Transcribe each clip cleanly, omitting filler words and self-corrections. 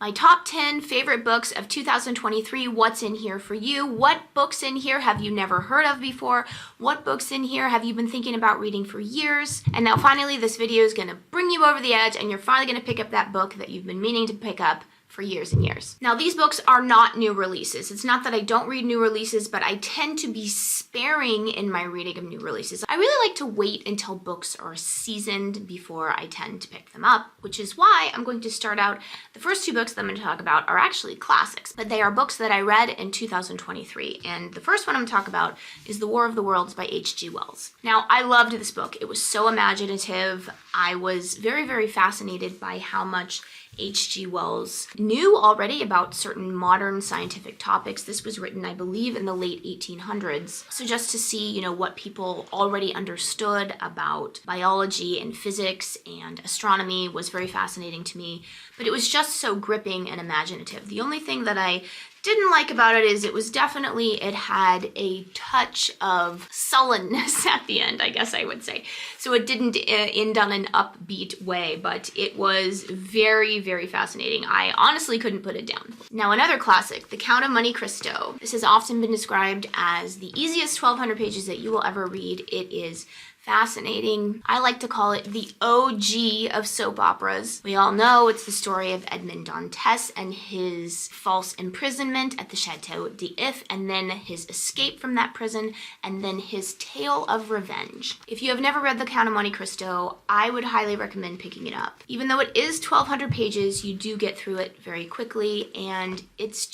My top 10 favorite books of 2023. What's in here for you? What books in here have you never heard of before? What books in here have you been thinking about reading for years? And now finally, this video is gonna bring you over the edge and you're finally gonna pick up that book that you've been meaning to pick up for years and years. Now, these books are not new releases. It's not that I don't read new releases, but I tend to be sparing in my reading of new releases. I really like to wait until books are seasoned before I tend to pick them up, which is why I'm going to start out. The first two books that I'm going to talk about are actually classics, but they are books that I read in 2023. And the first one I'm going to talk about is The War of the Worlds by H.G. Wells. Now, I loved this book. It was so imaginative. I was very, very fascinated by how much H.G. Wells knew already about certain modern scientific topics. This was written, I believe, in the late 1800s. So just to see, what people already understood about biology and physics and astronomy was very fascinating to me. But it was just so gripping and imaginative. The only thing that I didn't like about it is it had a touch of sullenness at the end, I guess I would say. So it didn't end on an upbeat way, but it was very, very fascinating. I honestly couldn't put it down. Now, another classic, The Count of Monte Cristo. This has often been described as the easiest 1,200 pages that you will ever read. It is fascinating. I like to call it the OG of soap operas. We all know it's the story of Edmond Dantes and his false imprisonment at the Chateau d'If, and then his escape from that prison, and then his tale of revenge. If you have never read The Count of Monte Cristo, I would highly recommend picking it up. Even though it is 1,200 pages, you do get through it very quickly, and it's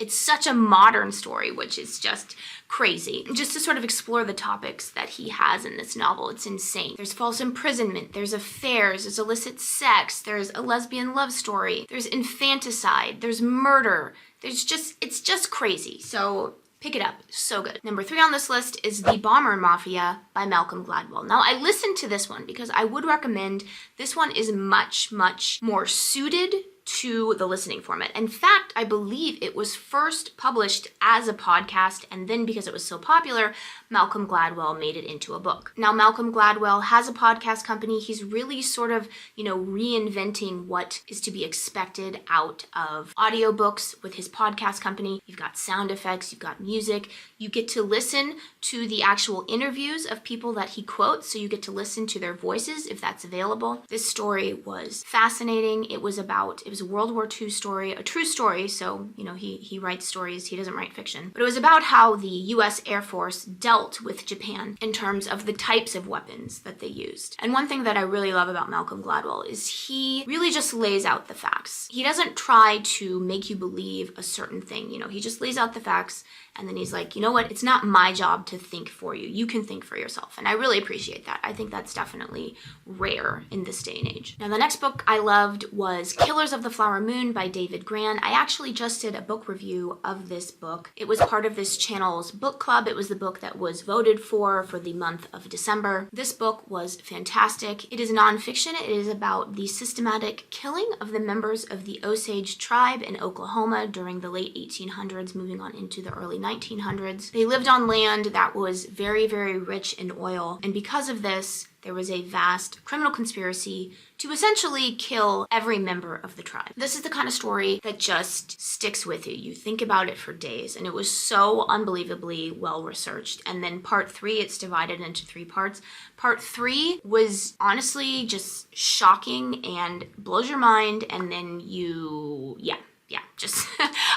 such a modern story, which is just crazy. Just to sort of explore the topics that he has in this novel, it's insane. There's false imprisonment, there's affairs, there's illicit sex, there's a lesbian love story, there's infanticide, there's murder, it's just crazy. So pick it up, so good. Number 3 on this list is The Bomber Mafia by Malcolm Gladwell. Now, I listened to this one because I would recommend this one is much, much more suited to the listening format. In fact, I believe it was first published as a podcast, and then because it was so popular, Malcolm Gladwell made it into a book. Now, Malcolm Gladwell has a podcast company. He's really sort of, reinventing what is to be expected out of audiobooks with his podcast company. You've got sound effects, you've got music. You get to listen to the actual interviews of people that he quotes, so you get to listen to their voices if that's available. This story was fascinating. It was a World War II story, a true story, so, he writes stories, he doesn't write fiction. But it was about how the US Air Force dealt with Japan in terms of the types of weapons that they used. And one thing that I really love about Malcolm Gladwell is he really just lays out the facts. He doesn't try to make you believe a certain thing, he just lays out the facts. And then he's like, you know what? It's not my job to think for you. You can think for yourself. And I really appreciate that. I think that's definitely rare in this day and age. Now, the next book I loved was Killers of the Flower Moon by David Grann. I actually just did a book review of this book. It was part of this channel's book club. It was the book that was voted for the month of December. This book was fantastic. It is nonfiction. It is about the systematic killing of the members of the Osage tribe in Oklahoma during the late 1800s, moving on into the early 1900s. They lived on land that was very, very rich in oil, and because of this, there was a vast criminal conspiracy to essentially kill every member of the tribe. This is the kind of story that just sticks with you. You think about it for days, and it was so unbelievably well researched. And then part 3, it's divided into 3 parts. Part 3 was honestly just shocking and blows your mind, and then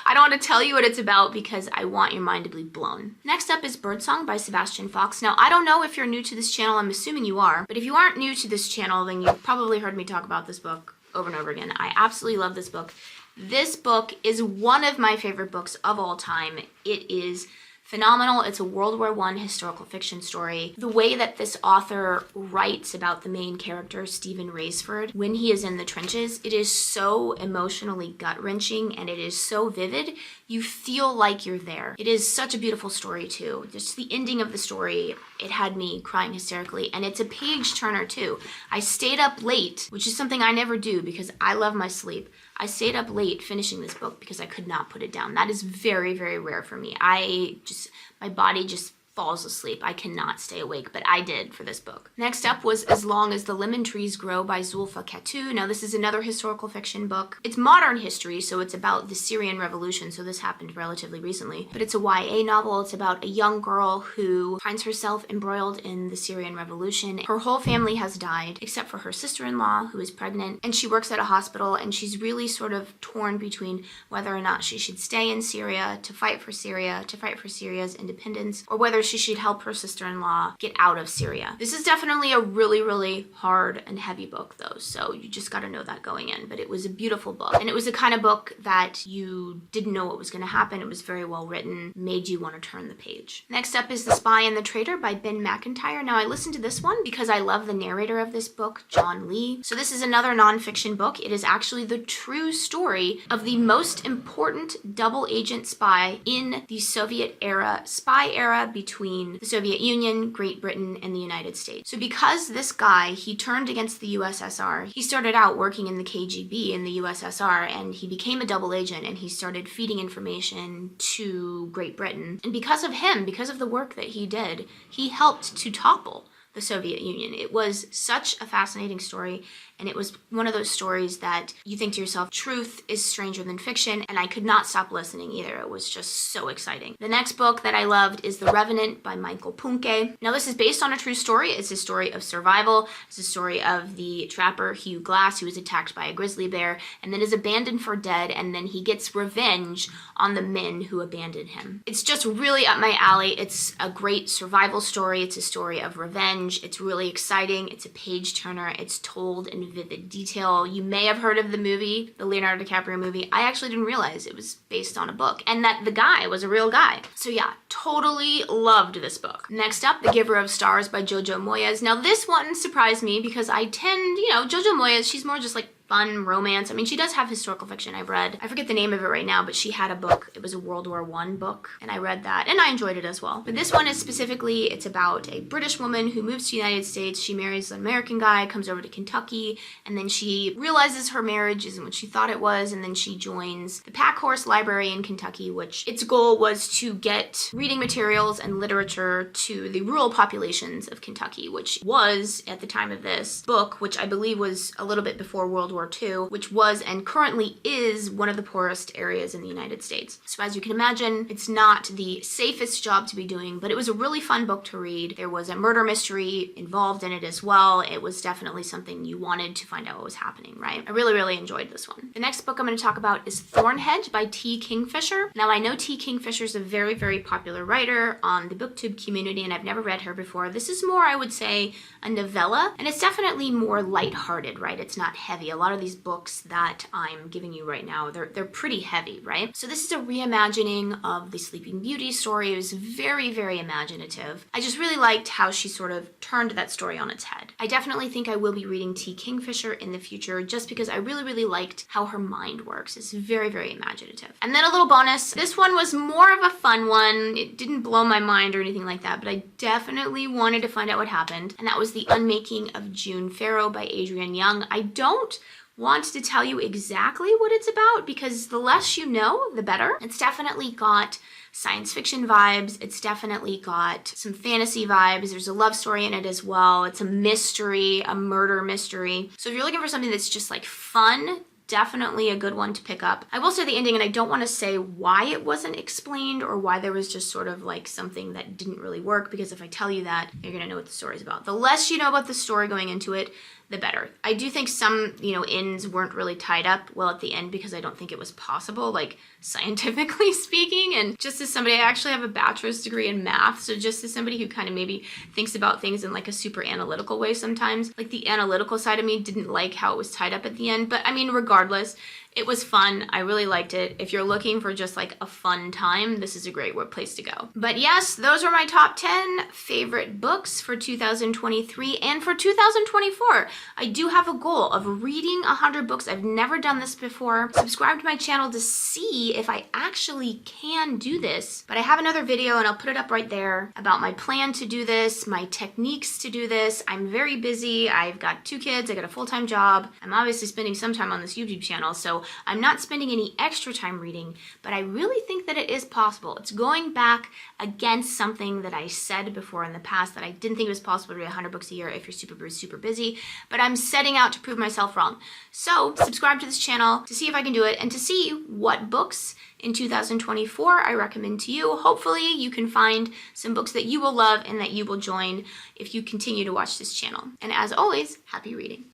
I don't want to tell you what it's about because I want your mind to be blown. Next up is Birdsong by Sebastian Fox. Now, I don't know if you're new to this channel. I'm assuming you are. But if you aren't new to this channel, then you've probably heard me talk about this book over and over again. I absolutely love this book. This book is one of my favorite books of all time. It is phenomenal. It's a World War I historical fiction story. The way that this author writes about the main character, Stephen Raisford, when he is in the trenches, it is so emotionally gut-wrenching and it is so vivid. You feel like you're there. It is such a beautiful story too. Just the ending of the story, it had me crying hysterically, and it's a page turner too. I stayed up late, which is something I never do because I love my sleep. I stayed up late finishing this book because I could not put it down. That is very, very rare for me. My body just falls asleep. I cannot stay awake, but I did for this book. Next up was As Long as the Lemon Trees Grow by Zulfa Katu. Now this is another historical fiction book. It's modern history, so it's about the Syrian Revolution, so this happened relatively recently. But it's a YA novel. It's about a young girl who finds herself embroiled in the Syrian Revolution. Her whole family has died, except for her sister-in-law, who is pregnant, and she works at a hospital, and she's really sort of torn between whether or not she should stay in Syria to fight for Syria's independence, or whether she should help her sister-in-law get out of Syria. This is definitely a really, really hard and heavy book though, so you just gotta know that going in, but it was a beautiful book, and it was the kind of book that you didn't know what was gonna happen. It was very well written, made you want to turn the page. Next up is The Spy and the Traitor by Ben McIntyre. Now I listened to this one because I love the narrator of this book, John Lee. So this is another nonfiction book. It is actually the true story of the most important double agent spy in the Soviet era, spy era between the Soviet Union, Great Britain, and the United States. So because this guy, he turned against the USSR, he started out working in the KGB in the USSR, and he became a double agent, and he started feeding information to Great Britain. And because of him, because of the work that he did, he helped to topple the Soviet Union. It was such a fascinating story, and it was one of those stories that you think to yourself, truth is stranger than fiction, and I could not stop listening either. It was just so exciting. The next book that I loved is The Revenant by Michael Punke. Now this is based on a true story. It's a story of survival. It's a story of the trapper Hugh Glass, who was attacked by a grizzly bear and then is abandoned for dead, and then he gets revenge on the men who abandoned him. It's just really up my alley. It's a great survival story. It's a story of revenge. It's really exciting. It's a page turner. It's told in vivid detail. You may have heard of the movie, the Leonardo DiCaprio movie. I actually didn't realize it was based on a book and that the guy was a real guy. So yeah, totally loved this book. Next up, The Giver of Stars by Jojo Moyes. Now this one surprised me because I tend, Jojo Moyes, she's more just like fun romance. I mean, she does have historical fiction I've read. I forget the name of it right now, but she had a book. It was a World War I book, and I read that, and I enjoyed it as well. But this one is specifically, it's about a British woman who moves to the United States. She marries an American guy, comes over to Kentucky, and then she realizes her marriage isn't what she thought it was, and then she joins the Pack Horse Library in Kentucky, which its goal was to get reading materials and literature to the rural populations of Kentucky, which was, at the time of this book, which I believe was a little bit before World War II, which was and currently is one of the poorest areas in the United States. So as you can imagine, it's not the safest job to be doing, but it was a really fun book to read. There was a murder mystery involved in it as well. It was definitely something you wanted to find out what was happening, right? I really, really enjoyed this one. The next book I'm going to talk about is Thornhead by T. Kingfisher. Now I know T. Kingfisher is a very, very popular writer on the booktube community, and I've never read her before. This is more, I would say, a novella, and it's definitely more lighthearted, right? It's not heavy. A lot of these books that I'm giving you right now, they're pretty heavy, right? So this is a reimagining of the Sleeping Beauty story. It was very, very imaginative. I just really liked how she sort of turned that story on its head. I definitely think I will be reading T. Kingfisher in the future just because I really, really liked how her mind works. It's very, very imaginative. And then a little bonus. This one was more of a fun one. It didn't blow my mind or anything like that, but I definitely wanted to find out what happened. And that was The Unmaking of June Farrow by Adrienne Young. I don't want to tell you exactly what it's about because the less you know, the better. It's definitely got science fiction vibes. It's definitely got some fantasy vibes. There's a love story in it as well. It's a mystery, a murder mystery. So if you're looking for something that's just like fun, definitely a good one to pick up. I will say the ending, and I don't want to say why it wasn't explained or why there was just sort of like something that didn't really work, because if I tell you that, you're gonna know what the story's about. The less you know about the story going into it, the better. I do think some, ends weren't really tied up well at the end because I don't think it was possible, like scientifically speaking. And just as somebody, I actually have a bachelor's degree in math, so just as somebody who kind of maybe thinks about things in like a super analytical way sometimes, like the analytical side of me didn't like how it was tied up at the end. But I mean, regardless, it was fun. I really liked it. If you're looking for just like a fun time, this is a great place to go. But yes, those are my top 10 favorite books for 2023 and for 2024. I do have a goal of reading 100 books. I've never done this before. Subscribe to my channel to see if I actually can do this. But I have another video, and I'll put it up right there, about my plan to do this, my techniques to do this. I'm very busy. I've got 2 kids. I got a full-time job. I'm obviously spending some time on this YouTube channel, so So I'm not spending any extra time reading, but I really think that it is possible. It's going back against something that I said before in the past, that I didn't think it was possible to read 100 books a year if you're super busy, but I'm setting out to prove myself wrong. So subscribe to this channel to see if I can do it and to see what books in 2024 I recommend to you. Hopefully you can find some books that you will love and that you will join if you continue to watch this channel. And as always, happy reading.